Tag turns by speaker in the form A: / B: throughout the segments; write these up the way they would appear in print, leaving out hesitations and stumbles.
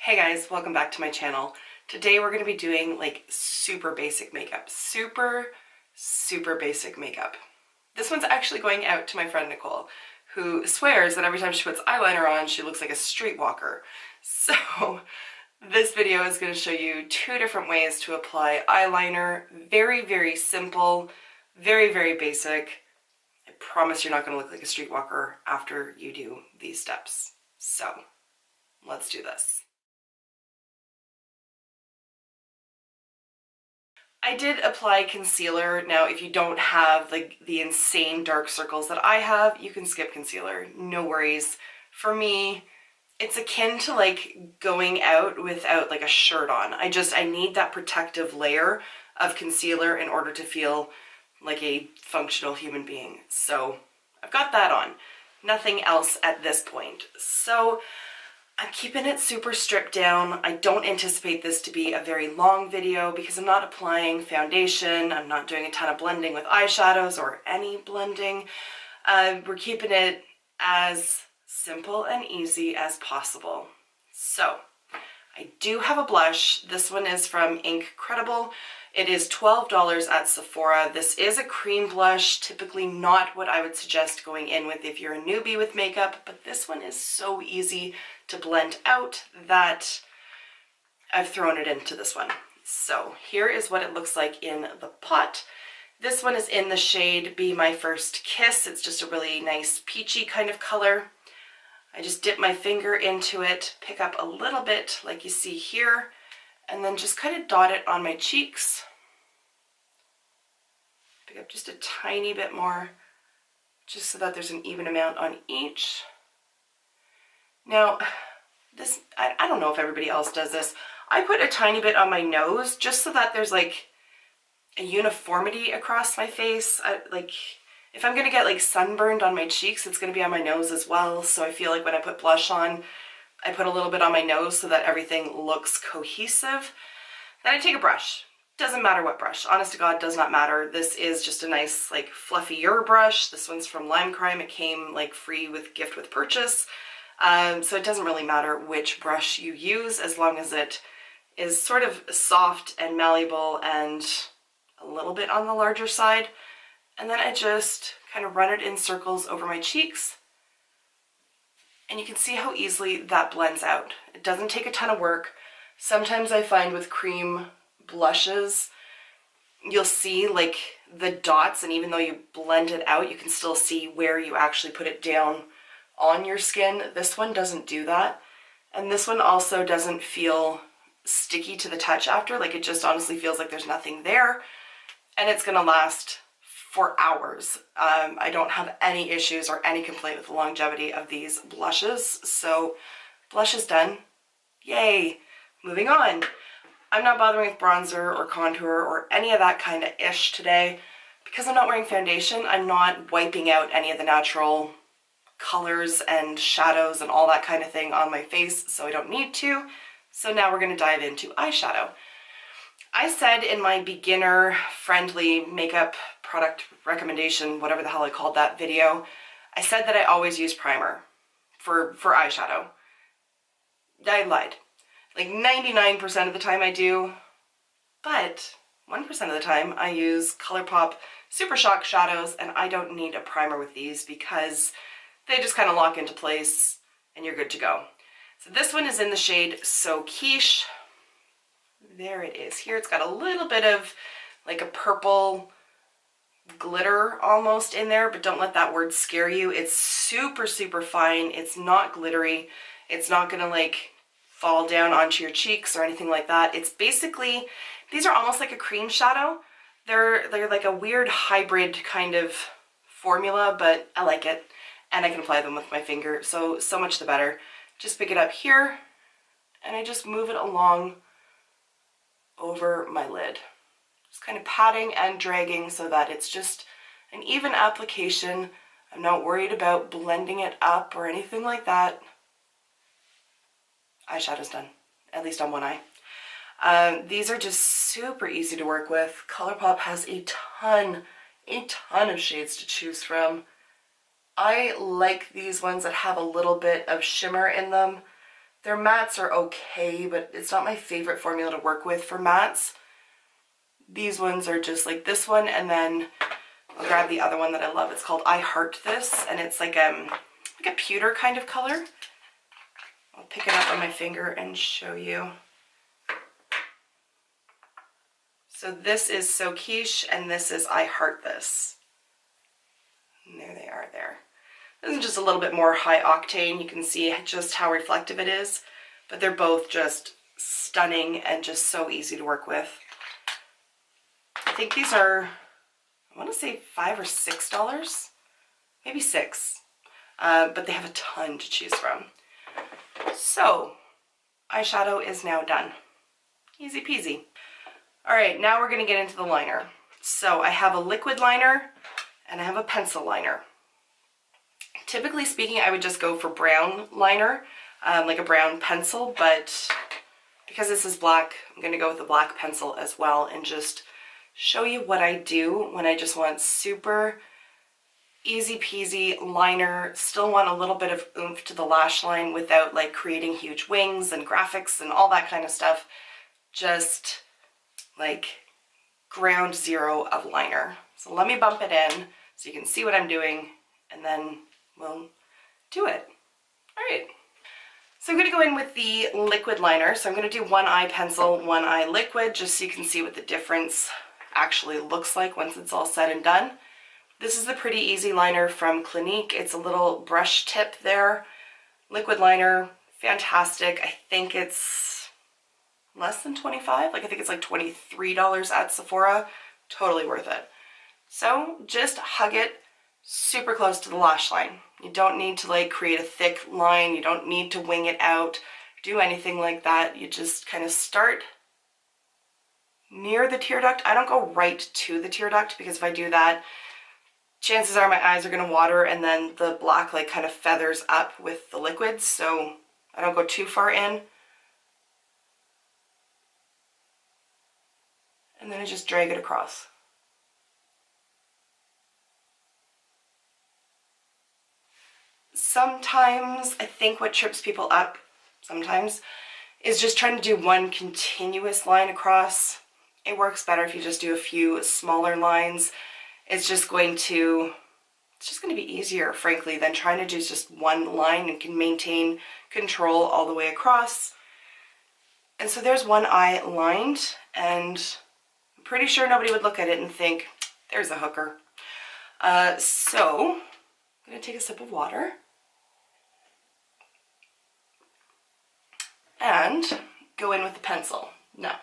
A: Hey guys, welcome back to my channel. Today we're going to be doing like super basic makeup. Super basic makeup. This one's actually going out to my friend Nicole, who swears that every time she puts eyeliner on, she looks like a streetwalker. So this video is going to show you two different ways to apply eyeliner. Very simple, very basic. I promise you're not going to look like a streetwalker after you do these steps. So let's do this. I did apply concealer. Now, if you don't have like the insane dark circles that I have, you can skip concealer. No worries. For me, it's akin to like going out without like a shirt on. I need that protective layer of concealer in order to feel like a functional human being. So I've got that on. Nothing else at this point. So I'm keeping it super stripped down. I don't anticipate this to be a very long video because I'm not applying foundation. I'm not doing a ton of blending with eyeshadows or any blending. We're keeping it as simple and easy as possible. So I do have a blush. This one is from Incredible. It is $12 at Sephora. This is a cream blush, typically not what I would suggest going in with if you're a newbie with makeup, but this one is so easy to blend out that I've thrown it into this one. So here is what it looks like in the pot. This one is in the shade Be My First Kiss. It's just a really nice peachy kind of color. I just dip my finger into it, pick up a little bit like you see here, and then just kind of dot it on my cheeks. Pick up just a tiny bit more, just so that there's an even amount on each. Now, this, I don't know if everybody else does this. I put a tiny bit on my nose just so that there's like a uniformity across my face. Like, if I'm gonna get like sunburned on my cheeks, it's gonna be on my nose as well. So I feel like when I put blush on, I put a little bit on my nose so that everything looks cohesive. Then I take a brush. Doesn't matter what brush. Honest to God, does not matter. This is just a nice like fluffier brush. This one's from Lime Crime. It came like free with gift with purchase. So it doesn't really matter which brush you use as long as it is sort of soft and malleable and a little bit on the larger side. And then I just kind of run it in circles over my cheeks. And you can see how easily that blends out. It doesn't take a ton of work. Sometimes I find with cream blushes, you'll see like the dots, and even though you blend it out, you can still see where you actually put it down on your skin. This one doesn't do that. And this one also doesn't feel sticky to the touch after. Like, it just honestly feels like there's nothing there. And it's gonna last for hours. I don't have any issues or any complaint with the longevity of these blushes. So blush is done. Yay! Moving on. I'm not bothering with bronzer or contour or any of that kind of ish today. Because I'm not wearing foundation, I'm not wiping out any of the natural colors and shadows and all that kind of thing on my face, so I don't need to. So now we're going to dive into eyeshadow. I said in my beginner friendly makeup product recommendation, whatever the hell I called that video, I said that I always use primer for eyeshadow. I lied. Like 99% of the time I do, but 1% of the time I use ColourPop Super Shock shadows, and I don't need a primer with these because they just kind of lock into place and you're good to go. So this one is in the shade So Quiche. There it is here. It's got a little bit of like a purple glitter almost in there, but don't let that word scare you. It's super fine. It's not glittery. It's not gonna like fall down onto your cheeks or anything like that. It's basically, these are almost like a cream shadow. They're like a weird hybrid kind of formula, but I like it. And I can apply them with my finger, so much the better. Just pick it up here, and I just move it along over my lid. Just kind of patting and dragging so that it's just an even application. I'm not worried about blending it up or anything like that. Eyeshadow's done, at least on one eye. These are just super easy to work with. ColourPop has a ton of shades to choose from. I like these ones that have a little bit of shimmer in them. Their mattes are okay, but it's not my favorite formula to work with for mattes. These ones are just like this one, and then I'll grab the other one that I love. It's called I Heart This, and it's like a pewter kind of color. I'll pick it up on my finger and show you. So this is So Quiche, and this is I Heart This. And there they are there. This is just a little bit more high octane. You can see just how reflective it is, but they're both just stunning and just so easy to work with. I think these are, I want to say $5 or $6, maybe $6, but they have a ton to choose from. So eyeshadow is now done. Easy peasy. All right, now we're going to get into the liner. So I have a liquid liner and I have a pencil liner. Typically speaking, I would just go for brown liner, like a brown pencil, but because this is black, I'm going to go with the black pencil as well and just show you what I do when I just want super easy peasy liner, still want a little bit of oomph to the lash line without like creating huge wings and graphics and all that kind of stuff. Just like ground zero of liner. So let me bump it in so you can see what I'm doing, and then we'll do it. All right. So I'm going to go in with the liquid liner. So I'm going to do one eye pencil, one eye liquid, just so you can see what the difference actually looks like once it's all said and done. This is the Pretty Easy liner from Clinique. It's a little brush tip there. Liquid liner, fantastic. I think it's less than $25. Like I think it's like $23 at Sephora. Totally worth it. So just hug it super close to the lash line. You don't need to like create a thick line. You don't need to wing it out, do anything like that. You just kind of start near the tear duct. I don't go right to the tear duct because if I do that, chances are my eyes are going to water and then the black like kind of feathers up with the liquids. So I don't go too far in. And then I just drag it across. Sometimes I think what trips people up sometimes is just trying to do one continuous line across. It works better if you just do a few smaller lines. It's just going to be easier, frankly, than trying to do just one line and can maintain control all the way across. And so there's one eye lined, and I'm pretty sure nobody would look at it and think, there's a hooker. So I'm going to take a sip of water and go in with the pencil. Now,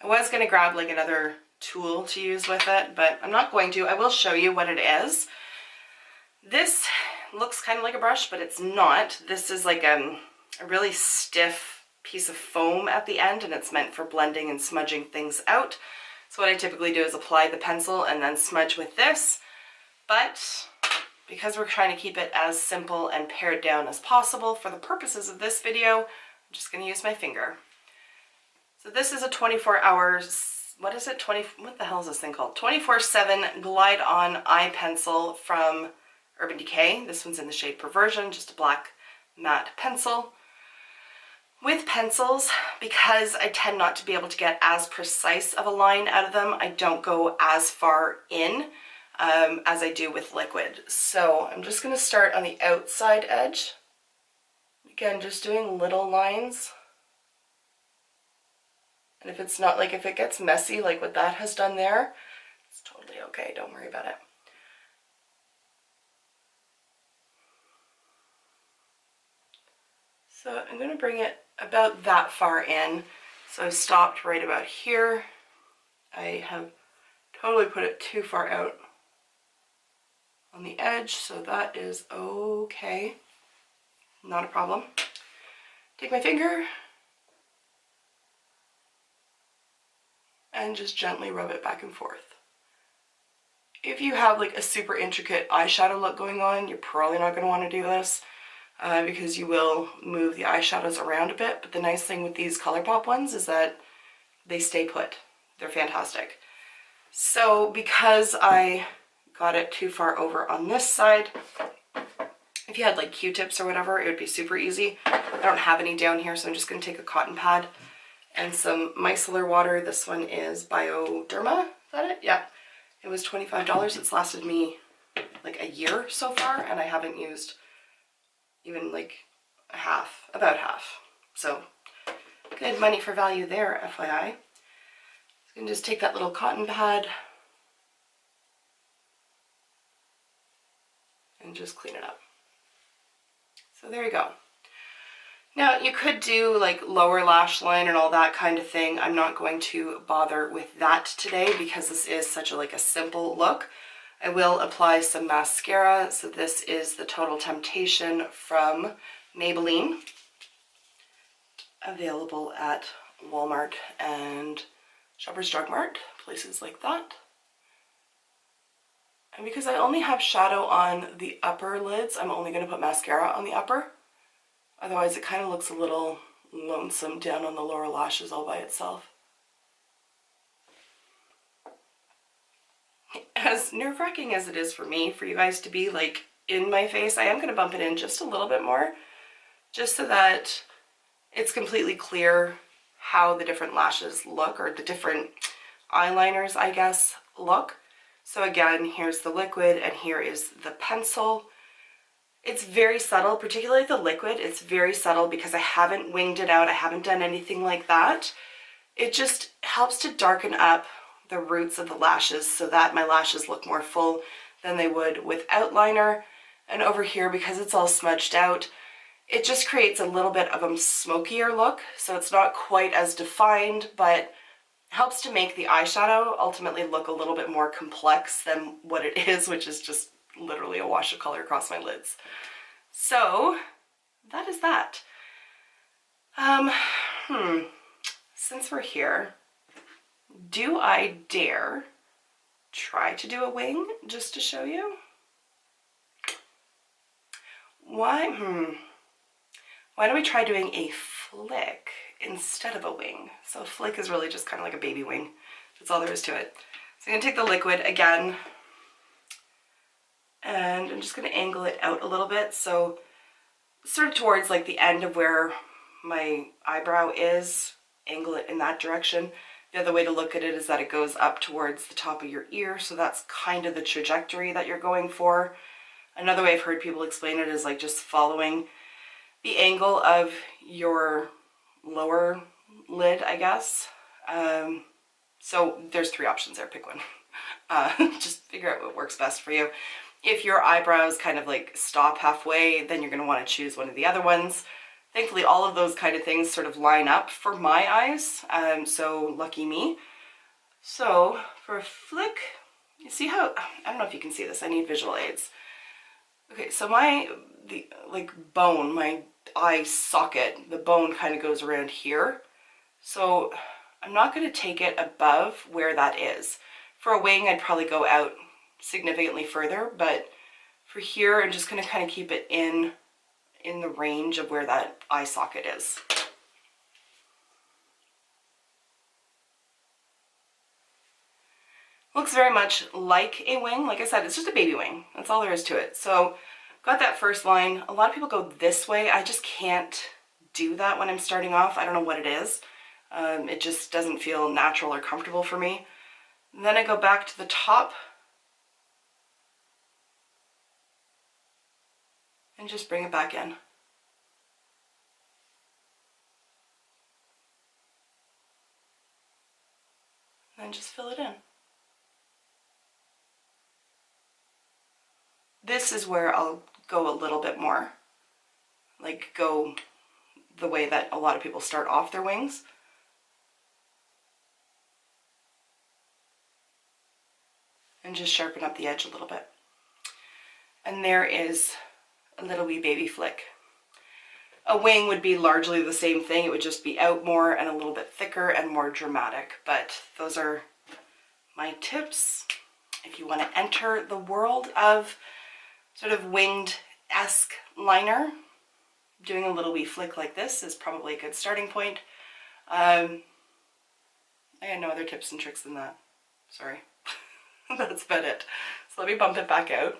A: I was going to grab like another tool to use with it, but I'm not going to. I will show you what it is. This looks kind of like a brush, but it's not. This is like a really stiff piece of foam at the end, and it's meant for blending and smudging things out. So what I typically do is apply the pencil and then smudge with this, but because we're trying to keep it as simple and pared down as possible for the purposes of this video, I'm just going to use my finger. So this is a 24 hours, what is it? What the hell is this thing called? 24/7 Glide On Eye Pencil from Urban Decay. This one's in the shade Perversion, just a black matte pencil. With pencils, because I tend not to be able to get as precise of a line out of them, I don't go as far in as I do with liquid. So I'm just going to start on the outside edge. Again, just doing little lines. And if it's not, like if it gets messy like what that has done there, it's totally okay, don't worry about it. So I'm going to bring it about that far in. So I've stopped right about here. I have totally put it too far out on the edge, so that is okay. Not a problem. Take my finger and just gently rub it back and forth. If you have like a super intricate eyeshadow look going on, you're probably not going to want to do this because you will move the eyeshadows around a bit. But the nice thing with these ColourPop ones is that they stay put. They're fantastic. So because I got it too far over on this side, If you had like Q-tips or whatever, it would be super easy. I don't have any down here, so I'm just going to take a cotton pad and some micellar water. This one is Bioderma, is that it? Yeah. It was $25. It's lasted me like a year so far, and I haven't used even like about half. So good money for value there, FYI. So you can just take that little cotton pad and just clean it up. So there you go. Now you could do like lower lash line and all that kind of thing. I'm not going to bother with that today because this is such a simple look. I will apply some mascara. So this is the Total Temptation from Maybelline, available at Walmart and Shoppers Drug Mart, places like that. And because I only have shadow on the upper lids, I'm only going to put mascara on the upper. Otherwise it kind of looks a little lonesome down on the lower lashes all by itself. As nerve-wracking as it is for me, for you guys to be like in my face, I am going to bump it in just a little bit more, just so that it's completely clear how the different lashes look, or the different eyeliners, I guess, look. So again, here's the liquid and here is the pencil. It's very subtle, particularly the liquid. It's very subtle because I haven't winged it out. I haven't done anything like that. It just helps to darken up the roots of the lashes so that my lashes look more full than they would without liner. And over here, because it's all smudged out, it just creates a little bit of a smokier look. So it's not quite as defined, but helps to make the eyeshadow ultimately look a little bit more complex than what it is, which is just literally a wash of color across my lids. So that is that. Since we're here, do I dare try to do a wing just to show you? Why don't we try doing a flick instead of a wing? So a flick is really just kind of like a baby wing. That's all there is to it. So I'm going to take the liquid again, and I'm just going to angle it out a little bit. So sort of towards like the end of where my eyebrow is, angle it in that direction. The other way to look at it is that it goes up towards the top of your ear. So that's kind of the trajectory that you're going for. Another way I've heard people explain it is like just following the angle of your lower lid, I guess. So there's 3 options there, pick one. Just figure out what works best for you. If your eyebrows kind of like stop halfway, then you're going to want to choose one of the other ones. Thankfully, all of those kind of things sort of line up for my eyes, so lucky me. So for a flick, you see how, I don't know if you can see this, I need visual aids. Okay, so the bone, my eye socket, the bone kind of goes around here. So I'm not going to take it above where that is. For a wing, I'd probably go out significantly further, but for here, I'm just going to kind of keep it in the range of where that eye socket is. Looks very much like a wing. Like I said, it's just a baby wing. That's all there is to it. So got that first line. A lot of people go this way. I just can't do that when I'm starting off. I don't know what it is. It just doesn't feel natural or comfortable for me. And then I go back to the top and just bring it back in. And just fill it in. This is where I'll go a little bit more, like go the way that a lot of people start off their wings. And just sharpen up the edge a little bit. And there is a little wee baby flick. A wing would be largely the same thing. It would just be out more and a little bit thicker and more dramatic. But those are my tips. If you want to enter the world of sort of winged-esque liner, doing a little wee flick like this is probably a good starting point. I had no other tips and tricks than that. Sorry. That's about it. So let me bump it back out.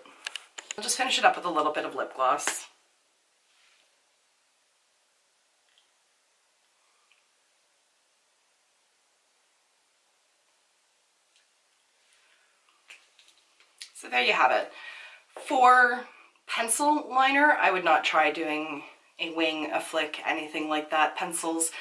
A: I'll just finish it up with a little bit of lip gloss. So there you have it. For pencil liner, I would not try doing a wing, a flick, anything like that. Pencils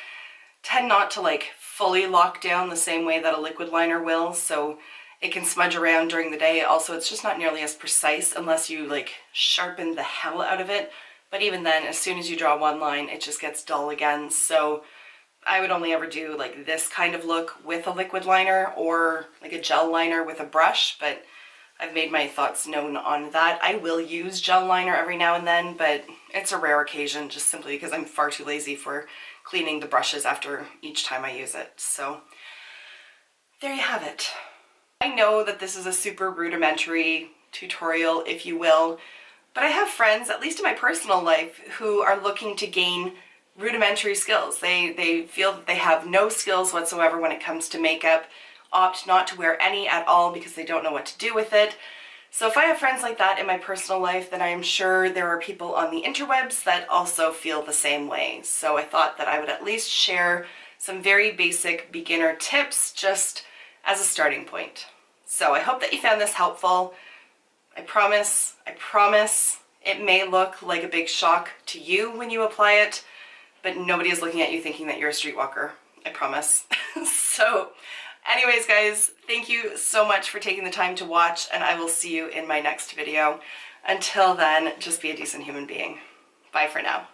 A: tend not to like fully lock down the same way that a liquid liner will, so it can smudge around during the day. Also, it's just not nearly as precise unless you like sharpen the hell out of it. But even then, as soon as you draw one line, it just gets dull again. So I would only ever do like this kind of look with a liquid liner or like a gel liner with a brush, but I've made my thoughts known on that. I will use gel liner every now and then, but it's a rare occasion just simply because I'm far too lazy for cleaning the brushes after each time I use it. So there you have it. I know that this is a super rudimentary tutorial, if you will, but I have friends, at least in my personal life, who are looking to gain rudimentary skills. They feel that they have no skills whatsoever when it comes to makeup, opt not to wear any at all because they don't know what to do with it. So if I have friends like that in my personal life, then I am sure there are people on the interwebs that also feel the same way. So I thought that I would at least share some very basic beginner tips just as a starting point. So I hope that you found this helpful. I promise it may look like a big shock to you when you apply it, but nobody is looking at you thinking that you're a streetwalker. I promise. So anyways, guys, thank you so much for taking the time to watch, and I will see you in my next video. Until then, just be a decent human being. Bye for now.